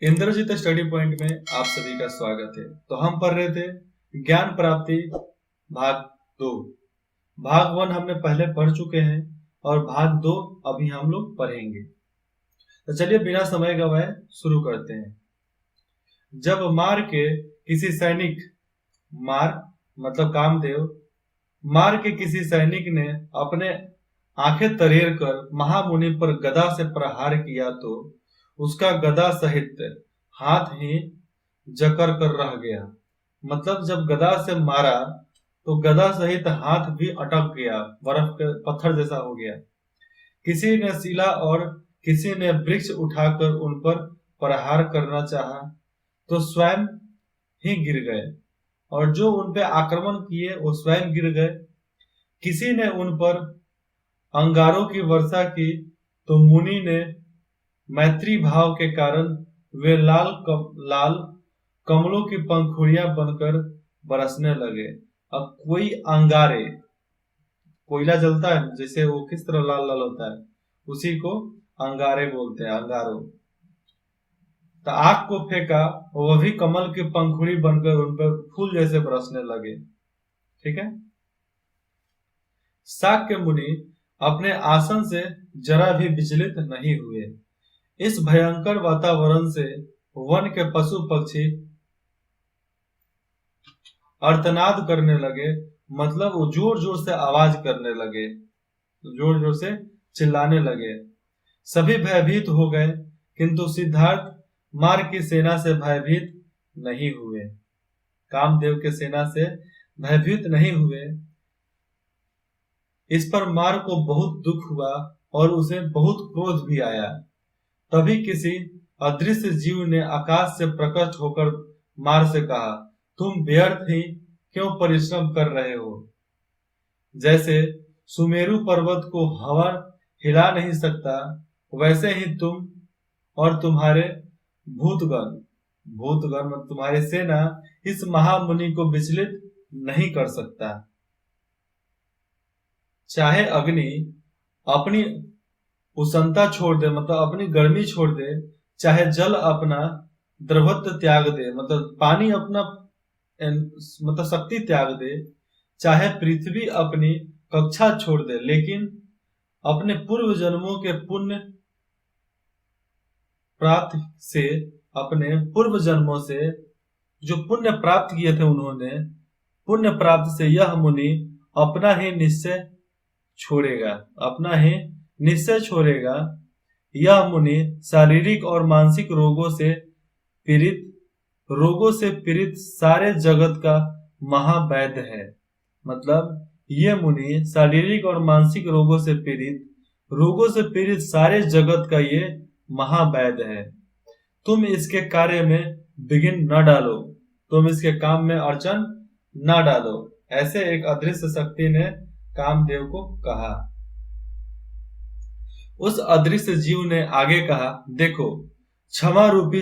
Indrajit study point में आप सभी का स्वागत है। तो हम पढ़ रहे थे ज्ञान प्राप्ति भाग 2। भाग 1 हमने पहले पढ़ चुके हैं और भाग 2 अभी हम लोग पढ़ेंगे। तो चलिए बिना समय गवाए शुरू करते हैं। जब मार के किसी सैनिक, मार मतलब कामदेव, मार के किसी सैनिक ने अपने आंखें तरेर कर महामुनि पर गदा से प्रहार किया तो उसका गदा सहित हाथ ही जकड़ कर रह गया। मतलब जब गदा से मारा तो गदा सहित हाथ भी अटक गया, बर्फ के पत्थर जैसा हो गया। किसी ने शिला और किसी ने वृक्ष उठाकर उन पर प्रहार करना चाहा तो स्वयं ही गिर गए, और जो उन पे आक्रमण किए वो स्वयं गिर गए। किसी ने उन पर अंगारों की वर्षा की तो मुनि ने मैत्री भाव के कारण वे लाल कमलों की पंखुड़ियां बनकर बरसने लगे। अब कोई अंगारे, कोयला जलता है जैसे वो किस तरह लाल लाल होता है, उसी को अंगारे बोलते हैं, अंगारों। तो आग को फेंका, वह भी कमल की पंखुड़ी बनकर उन पर फूल जैसे बरसने लगे। ठीक है। शाक्य मुनि अपने आसन से जरा भी विचलित नहीं हुए। इस भयंकर वातावरण से वन के पशु पक्षी अर्तनाद करने लगे, मतलब वो जोर जोर से आवाज करने लगे, जोर जोर से चिल्लाने लगे। सभी भयभीत हो गए, किंतु सिद्धार्थ मार की सेना से भयभीत नहीं हुए, कामदेव के सेना से भयभीत नहीं हुए। इस पर मार को बहुत दुख हुआ और उसे बहुत क्रोध भी आया। तभी किसी अदृश्य जीव ने आकाश से प्रकट होकर मार से कहा, तुम व्यर्थ ही क्यों परिश्रम कर रहे हो? जैसे सुमेरु पर्वत को हवा हिला नहीं सकता, वैसे ही तुम और तुम्हारे भूतगण मतलब तुम्हारी सेना इस महामुनि को विचलित नहीं कर सकता। चाहे अग्नि अपनी उष्णता छोड़ दे, मतलब अपनी गर्मी छोड़ दे, चाहे जल अपना द्रवत्व त्याग दे, मतलब पानी अपना मतलब शक्ति त्याग दे, चाहे पृथ्वी अपनी कक्षा छोड़ दे, लेकिन अपने पूर्व जन्मों के पुण्य प्राप्त से, अपने पूर्व जन्मों से जो पुण्य प्राप्त किए थे उन्होंने, पुण्य प्राप्त से यह मुनि अपना ही निश्चय छोड़ेगा, अपना ही निश्चय छोड़ेगा। यह मुनि शारीरिक और मानसिक रोगों से पीड़ित सारे जगत का महावैद्य है। मतलब ये मुनि शारीरिक और मानसिक रोगों से पीड़ित सारे जगत का ये महावैद्य है। तुम इसके कार्य में विघ्न न डालो, तुम इसके काम में अड़चन न डालो, ऐसे एक अदृश्य शक्ति ने कामदेव को कहा। उस अदृश्य जीव ने आगे कहा, देखो क्षमा रूपी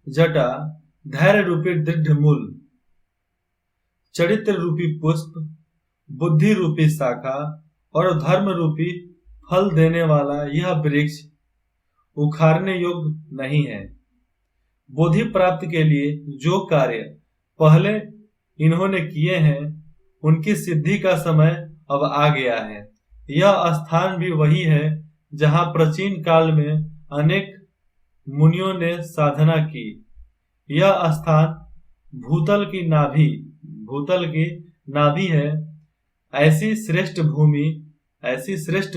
जटा, धैर्य रूपी दृढ़ मूल, चरित्र रूपी पुष्प, बुद्धि रूपी शाखा और धर्म रूपी फल देने वाला यह वृक्ष उखाड़ने योग्य नहीं है। बोधि प्राप्ति के लिए जो कार्य पहले इन्होंने किए हैं, उनकी सिद्धि का समय अब आ गया है। यह स्थान भी वही है जहां प्राचीन काल में अनेक मुनियों ने साधना की। यह स्थान भूतल की नाभि है। ऐसी श्रेष्ठ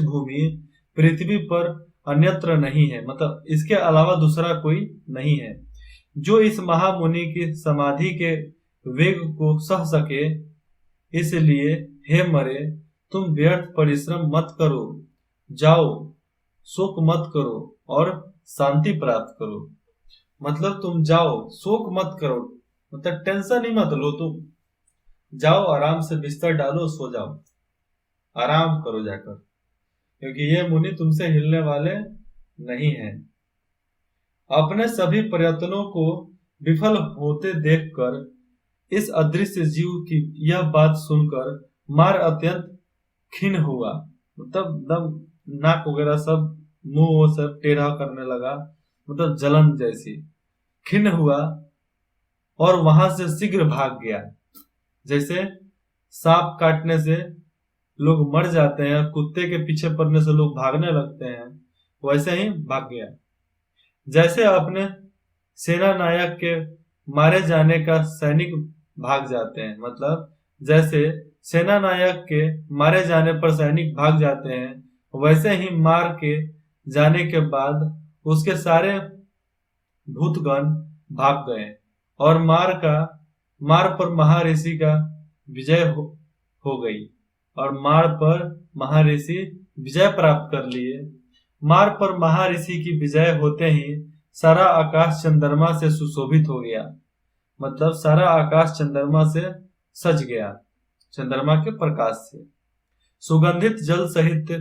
भूमि पृथ्वी पर अन्यत्र नहीं है, मतलब इसके अलावा दूसरा कोई नहीं है जो इस महामुनि की समाधि के वेग को सह सके। इसलिए हे मरे, तुम व्यर्थ परिश्रम मत करो, जाओ शोक मत करो और शांति प्राप्त करो। मतलब तुम जाओ, शोक मत करो, मतलब टेंशन ही मत लो, तुम जाओ आराम से बिस्तर डालो, सो जाओ, आराम करो जाकर, क्योंकि ये मुनि तुमसे हिलने वाले नहीं हैं। अपने सभी प्रयत्नों को विफल होते देखकर इस अदृश्य जीव की यह बात सुनकर मार अत्यंत खिन्न हुआ, मतलब दम नाक वगैरह सब, मुंह वो सब टेढ़ा करने लगा, मतलब जलन जैसी, खिन्न हुआ और वहां से शीघ्र भाग गया। जैसे सांप काटने से लोग मर जाते हैं, कुत्ते के पीछे पड़ने से लोग भागने लगते हैं, वैसे ही भाग गया। जैसे अपने सेना नायक के मारे जाने का सैनिक भाग जाते हैं, मतलब जैसे सेना नायक के मारे जाने पर सैनिक भाग जाते हैं, वैसे ही मार के जाने के बाद उसके सारे भूतगण भाग गए और मार पर महर्षि का विजय हो गई और मार पर महर्षि विजय प्राप्त कर लिए। मार पर महर्षि की विजय होते ही सारा आकाश चंद्रमा से सुशोभित हो गया, मतलब सारा आकाश चंद्रमा से सज गया, चंद्रमा के प्रकाश से। सुगंधित जल सहित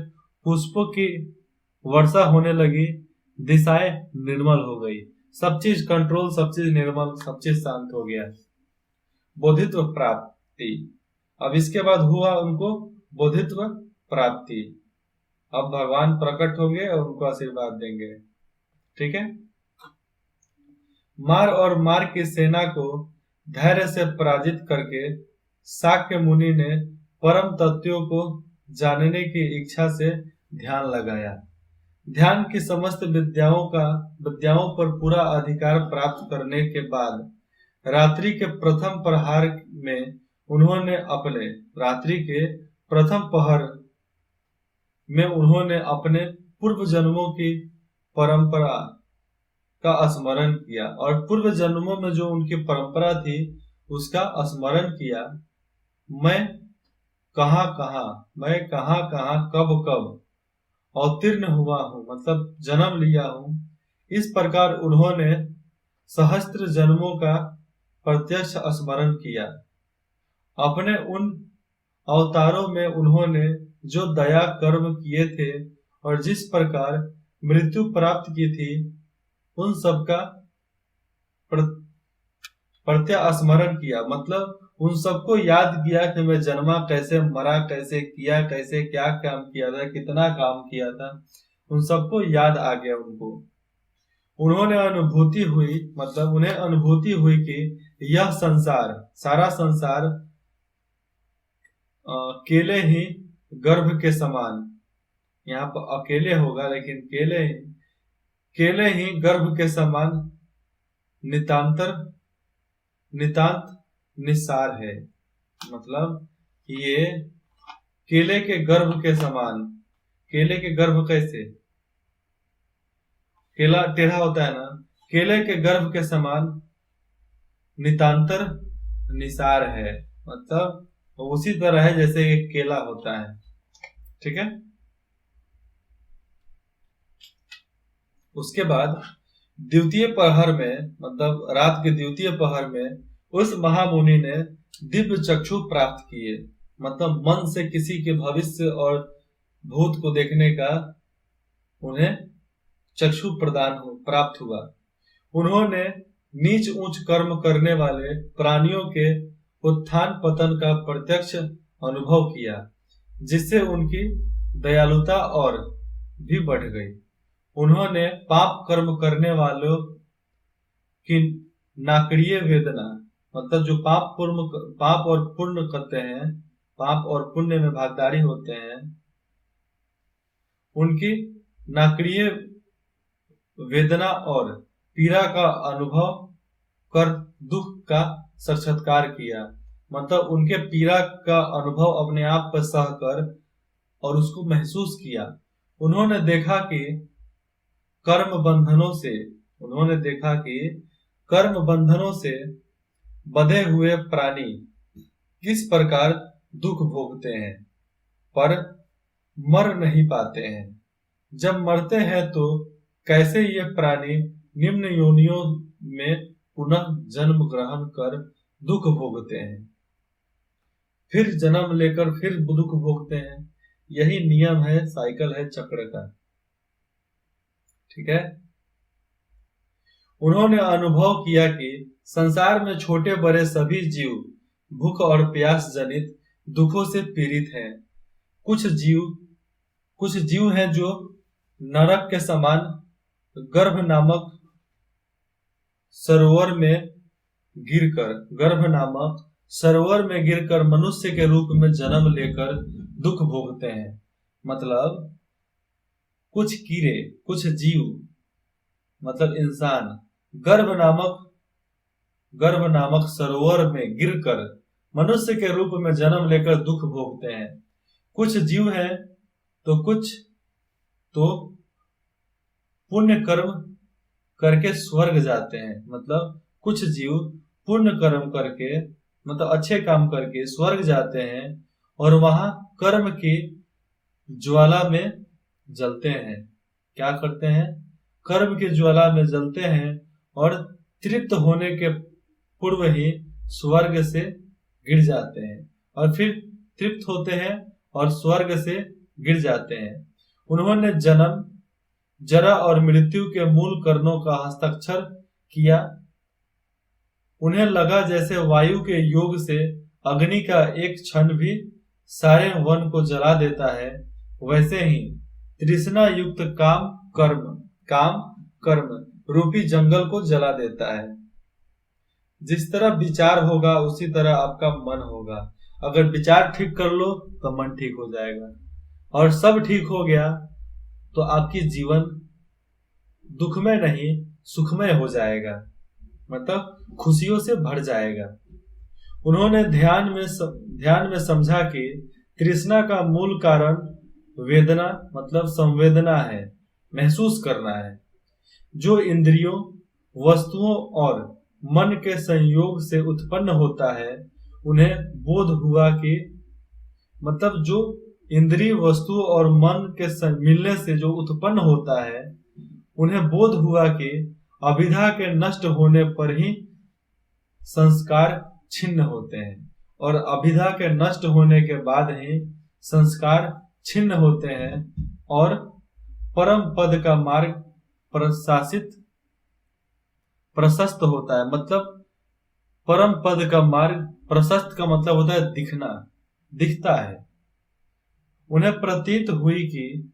पुष्पों की वर्षा होने लगी, दिशाएं निर्मल हो गई, सब चीज कंट्रोल, सब चीज निर्मल, सब चीज शांत हो गया। बोधित्व प्राप्ति, अब इसके बाद हुआ उनको बोधित्व प्राप्ति। अब भगवान प्रकट होंगे और उनको आशीर्वाद देंगे। ठीक है। मार और मार की सेना को धैर्य से पराजित करके शाक्य मुनि ने परम तत्वों को जानने की इच्छा से ध्यान लगाया। ध्यान की समस्त विद्याओं पर पूरा अधिकार प्राप्त करने के बाद रात्रि के प्रथम प्रहार में उन्होंने अपने पूर्व जन्मों की परंपरा का स्मरण किया और पूर्व जन्मों में जो उनकी परंपरा थी उसका स्मरण किया। मैं कहाँ कहाँ कब अवतीर्ण हुआ हूँ, मतलब जन्म लिया हूँ। इस प्रकार उन्होंने सहस्त्र जन्मों का प्रत्यक्ष स्मरण किया। अपने उन अवतारों में उन्होंने जो दया कर्म किए थे और जिस प्रकार मृत्यु प्राप्त की थी, उन सब का प्रत्यास्मरण किया, मतलब उन सबको याद किया कि मैं जन्मा कैसे, मरा कैसे, किया कैसे, क्या काम किया था, कितना काम किया था, उन सबको याद आ गया उनको। उन्हें अनुभूति हुई कि यह संसार, सारा संसार केले ही गर्भ के समान, यहाँ पर अकेले होगा लेकिन केले ही गर्भ के समान नितांत निस्सार है। मतलब ये केले के गर्भ के समान, केले के गर्भ कैसे, केला टेढ़ा होता है ना, केले के गर्भ के समान नितांतर निसार है, मतलब उसी तरह है जैसे एक केला होता है। ठीक है। उसके बाद द्वितीय पहर में, मतलब रात के द्वितीय पहर में उस महामुनि ने दिव्य चक्षु प्राप्त किए, मतलब मन से किसी के भविष्य और भूत को देखने का उन्हें चक्षु प्राप्त हुआ। उन्होंने नीच ऊंच कर्म करने वाले प्राणियों के उत्थान पतन का प्रत्यक्ष अनुभव किया, जिससे उनकी दयालुता और भी बढ़ गई। उन्होंने पाप कर्म करने वालों की नाकड़ीय वेदना, मतलब जो पाप और पुण्य करते हैं, पाप और पुण्य में भागीदारी होते हैं, उनकी नाकड़ीय वेदना और पीड़ा का अनुभव कर दुख का साक्षात्कार किया, मतलब उनके पीड़ा का अनुभव अपने आप पर सहकर और उसको महसूस किया। उन्होंने देखा कि कर्म बंधनों से बंधे हुए प्राणी किस प्रकार दुख भोगते हैं पर मर नहीं पाते हैं। जब मरते हैं तो कैसे ये प्राणी निम्न योनियों में पुनः जन्म ग्रहण कर दुख भोगते हैं, फिर जन्म लेकर फिर दुख भोगते हैं। यही नियम है, साइकिल है चक्र का। ठीक है। उन्होंने अनुभव किया कि संसार में छोटे बड़े सभी जीव भूख और प्यास जनित दुखों से पीड़ित हैं। कुछ जीव हैं जो नरक के समान गर्भ नामक सरोवर में गिरकर, गर्भ नामक सरोवर में गिरकर मनुष्य के रूप में जन्म लेकर दुख भोगते हैं। मतलब कुछ कीड़े, कुछ जीव, मतलब इंसान गर्भ नामक सरोवर में गिरकर मनुष्य के रूप में जन्म लेकर दुख भोगते हैं। कुछ जीव हैं तो कुछ तो पुण्य कर्म करके स्वर्ग जाते हैं। मतलब कुछ जीव पुण्य कर्म करके, मतलब अच्छे काम करके स्वर्ग जाते हैं और वहां कर्म की ज्वाला में जलते हैं। क्या करते हैं? कर्म की ज्वाला में जलते हैं और तृप्त होने के पूर्व ही स्वर्ग से गिर जाते हैं और फिर तृप्त होते हैं और स्वर्ग से गिर जाते हैं। उन्होंने जन्म, जरा और मृत्यु के मूल कारणों का हस्ताक्षर किया। उन्हें लगा जैसे वायु के योग से अग्नि का एक क्षण भी सारे वन को जला देता है, वैसे ही तृष्णा युक्त काम कर्म रूपी जंगल को जला देता है। जिस तरह विचार होगा उसी तरह आपका मन होगा। अगर विचार ठीक कर लो तो मन ठीक हो जाएगा, और सब ठीक हो गया तो आपकी जीवन दुखमय नहीं सुखमय हो जाएगा, मतलब खुशियों से भर जाएगा। उन्होंने ध्यान में समझा कि तृष्णा का मूल कारण वेदना, मतलब संवेदना है, महसूस करना है, जो इंद्रियों, वस्तुओं और मन के संयोग से उत्पन्न होता है। उन्हें बोध हुआ कि, मतलब जो इंद्रिय, वस्तु और मन के मिलने से जो उत्पन्न होता है, उन्हें बोध हुआ कि अभिधा के नष्ट होने पर ही संस्कार छिन्न होते हैं और अभिधा के नष्ट होने के बाद ही संस्कार छिन्न होते हैं और परम पद का मार्ग प्रशस्त होता है। मतलब परम पद का मार्ग, प्रशस्त का मतलब होता है दिखना, दिखता है। उन्हें प्रतीति हुई कि,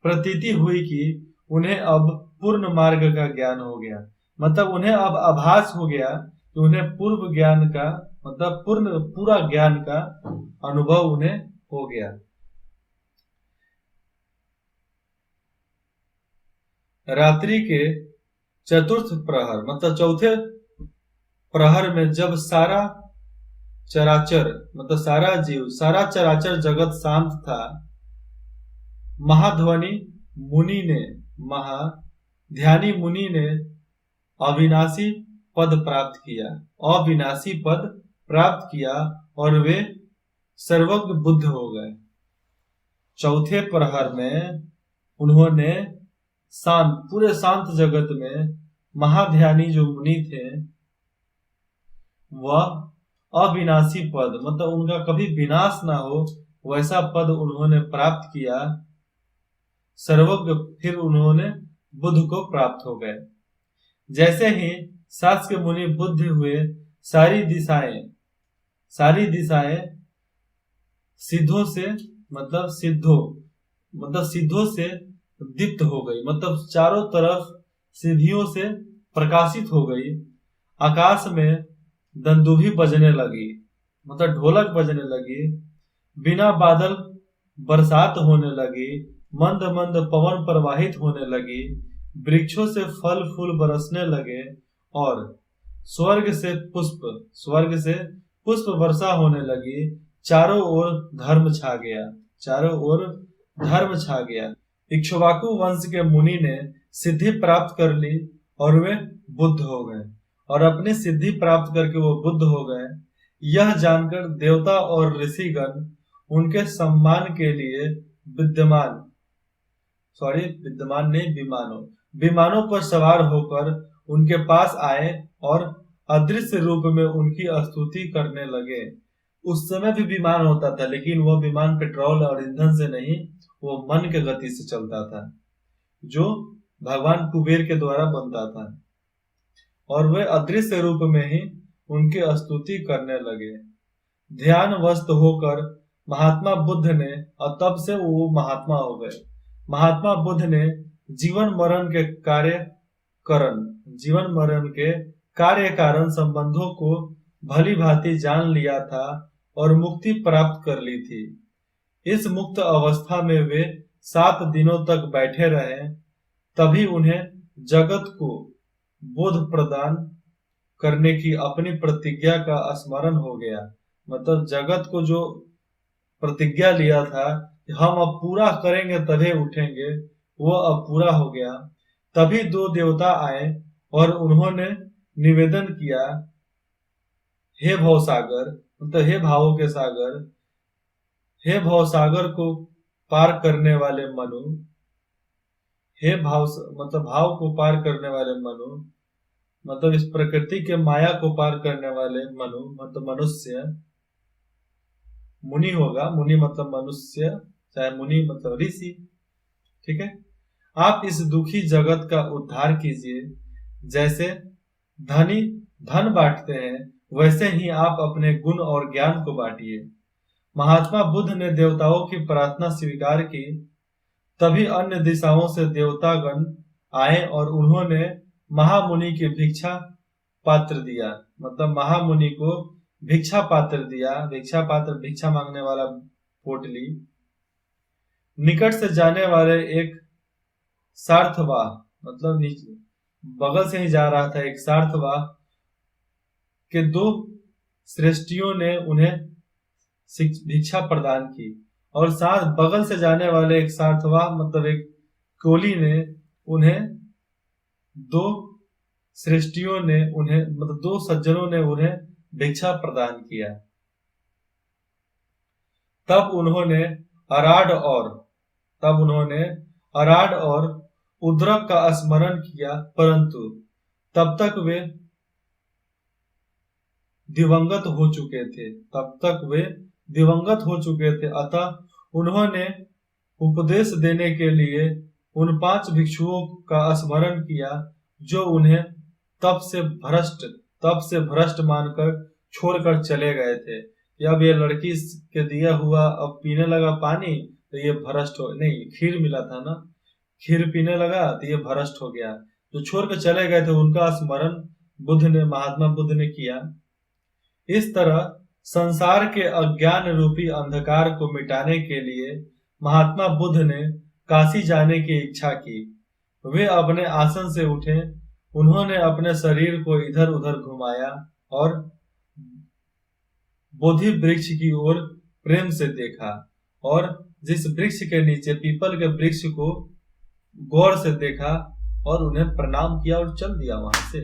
प्रतीति हुई कि उन्हें अब पूर्ण मार्ग का ज्ञान हो गया। मतलब उन्हें अब आभास हो गया कि उन्हें पूर्व ज्ञान का, मतलब पूरा ज्ञान का अनुभव उन्हें हो गया। रात्रि के चतुर्थ प्रहर, मतलब चौथे प्रहर में जब सारा चराचर, मतलब सारा जीव, सारा चराचर जगत शांत था, ध्यानी मुनि ने अविनाशी पद प्राप्त किया और वे सर्वज्ञ बुद्ध हो गए। चौथे प्रहर में उन्होंने पूरे शांत जगत में महाध्यानी जो मुनि थे, वह अविनाशी पद, मतलब उनका कभी विनाश ना हो वैसा पद उन्होंने प्राप्त किया। सर्वज्ञ, फिर उन्होंने बुद्ध को प्राप्त हो गए। जैसे ही शास्त्र के मुनि बुद्ध हुए, सारी दिशाएं सिद्धों से दीप्त हो गई, मतलब चारों तरफ सिद्धियों से प्रकाशित हो गई। आकाश में दंदुभी बजने लगी, मतलब ढोलक बजने लगी। बिना बादल बरसात होने लगी, मंद मंद पवन प्रवाहित होने लगी। वृक्षों से फल फूल बरसने लगे और स्वर्ग से पुष्प वर्षा होने लगी। चारों ओर धर्म छा गया। इक्ष्वाकु वंश के मुनि ने सिद्धि प्राप्त कर ली और वे बुद्ध हो गए, और अपनी सिद्धि प्राप्त करके वो बुद्ध हो गए। यह जानकर देवता और ऋषिगण उनके सम्मान के लिए विमानों पर सवार होकर उनके पास आए और अदृश्य रूप में उनकी स्तुति करने लगे। उस समय भी विमान होता था, लेकिन वो विमान पेट्रोल और ईंधन से नहीं, वो मन के गति से चलता था, जो भगवान कुबेर के द्वारा बनता था। और वे अदृश्य रूप में ही उनकी स्तुति करने लगे। ध्यान वस्त होकर महात्मा बुद्ध ने, और तब से वो महात्मा हो गए, महात्मा बुद्ध ने जीवन मरण के कार्य कारण संबंधों को भली भांति जान लिया था और मुक्ति प्राप्त कर ली थी। इस मुक्त अवस्था में वे 7 दिनों तक बैठे रहे, तभी उन्हें जगत को बोध प्रदान करने की अपनी प्रतिज्ञा का स्मरण हो गया। मतलब जगत को जो प्रतिज्ञा लिया था कि हम अब पूरा करेंगे तभी उठेंगे, वो अब पूरा हो गया। तभी 2 देवता आए और उन्होंने निवेदन किया, हे भवसागर, मतलब हे भावों के सागर, हे भवसागर को पार करने वाले मनु, हे भाव मतलब भाव को पार करने वाले मनु, मतलब इस प्रकृति के माया को पार करने वाले मनु, मतलब मनुष्य, मुनि होगा, मुनि मतलब मनुष्य, चाहे मुनि मतलब ऋषि, ठीक है। आप इस दुखी जगत का उद्धार कीजिए। जैसे धनी धन बांटते हैं, वैसे ही आप अपने गुण और ज्ञान को बांटिए। महात्मा बुद्ध ने देवताओं की प्रार्थना स्वीकार की। तभी अन्य दिशाओं से देवतागण आए और उन्होंने महामुनि की भिक्षा पात्र दिया। मतलब महामुनि को भिक्षा पात्र दिया। भिक्षा पात्र भिक्षा मांगने वाला पोटली। निकट से जाने वाले एक सार्थवाह, मतलब नीचे बगल से ही जा रहा था एक सार्थवाह के 2 श्रेष्ठियों ने उन्हें भिक्षा प्रदान की, और साथ बगल से जाने वाले एक सार्थवाह मतलब एक कोली ने उन्हें 2 श्रेष्ठियों ने उन्हें मतलब 2 सज्जनों ने उन्हें भिक्षा प्रदान किया। तब उन्होंने अराड और उद्रक का स्मरण किया, परंतु तब तक वे दिवंगत हो चुके थे। अतः उन्होंने उपदेश देने के लिए उन 5 भिक्षुओं का स्मरण किया, जो उन्हें तब से भ्रष्ट मानकर छोड़कर चले गए थे कि अब ये लड़की के दिया हुआ अब पीने लगा पानी, तो ये भ्रष्ट हो, नहीं खीर मिला था ना, खीर पीने लगा तो ये भ्रष्ट हो गया। जो छोड़कर चले गए थे उनका स्मरण महात्मा बुद्ध ने किया। इस तरह संसार के अज्ञान रूपी अंधकार को मिटाने के लिए महात्मा बुद्ध ने काशी जाने की इच्छा की। वे अपने आसन से उठे, उन्होंने अपने शरीर को इधर उधर घुमाया और बोधि वृक्ष की ओर प्रेम से देखा, और जिस वृक्ष के नीचे पीपल के वृक्ष को गौर से देखा और उन्हें प्रणाम किया और चल दिया वहां से।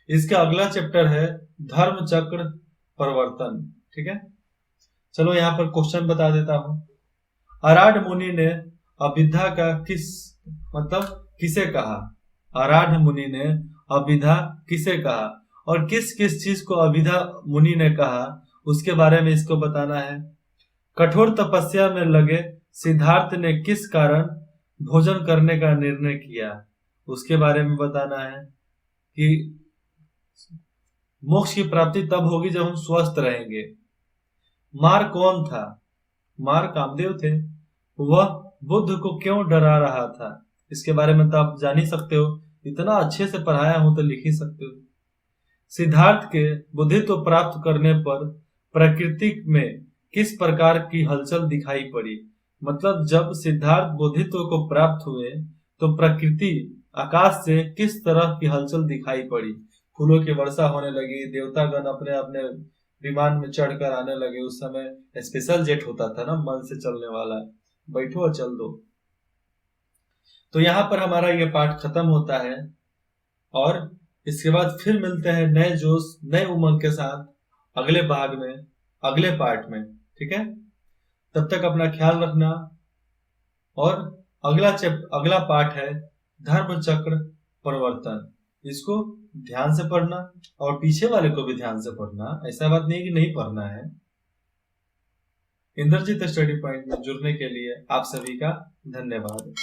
इसका अगला चैप्टर है धर्म चक्र प्रवर्तन। ठीक है, चलो यहाँ पर क्वेश्चन बता देता हूं। अराड मुनि ने अभिधा का किसे कहा? अराड मुनि ने अभिधा किसे कहा और किस किस चीज को अभिधा मुनि ने कहा, उसके बारे में इसको बताना है। कठोर तपस्या में लगे सिद्धार्थ ने किस कारण भोजन करने का निर्णय किया, उसके बारे में बताना है। कि मोक्ष की प्राप्ति तब होगी जब हम स्वस्थ रहेंगे। मार कौन था? मार कामदेव थे। वह बुद्ध को क्यों डरा रहा था, इसके बारे में तो आप जान ही सकते हो, इतना अच्छे से पढ़ाया हूं तो लिख ही सकते हो। सिद्धार्थ के बुद्धित्व प्राप्त करने पर प्रकृति में किस प्रकार की हलचल दिखाई पड़ी? मतलब जब सिद्धार्थ बुद्धित्व को प्राप्त हुए तो प्रकृति आकाश से किस तरह की हलचल दिखाई पड़ी? फूलों की वर्षा होने लगी, देवतागण अपने अपने विमान में चढ़कर आने लगे। उस समय स्पेशल जेट होता था ना, मन से चलने वाला, बैठो और चल दो। तो यहाँ पर हमारा ये पाठ खत्म होता है और इसके बाद फिर मिलते हैं नए जोश नए उमंग के साथ अगले भाग में, अगले पार्ट में। ठीक है, तब तक अपना ख्याल रखना। और अगला पाठ है धर्म चक्र प्रवर्तन। इसको ध्यान से पढ़ना और पीछे वाले को भी ध्यान से पढ़ना, ऐसा बात नहीं कि नहीं पढ़ना है। इंद्रजीत स्टडी पॉइंट में जुड़ने के लिए आप सभी का धन्यवाद।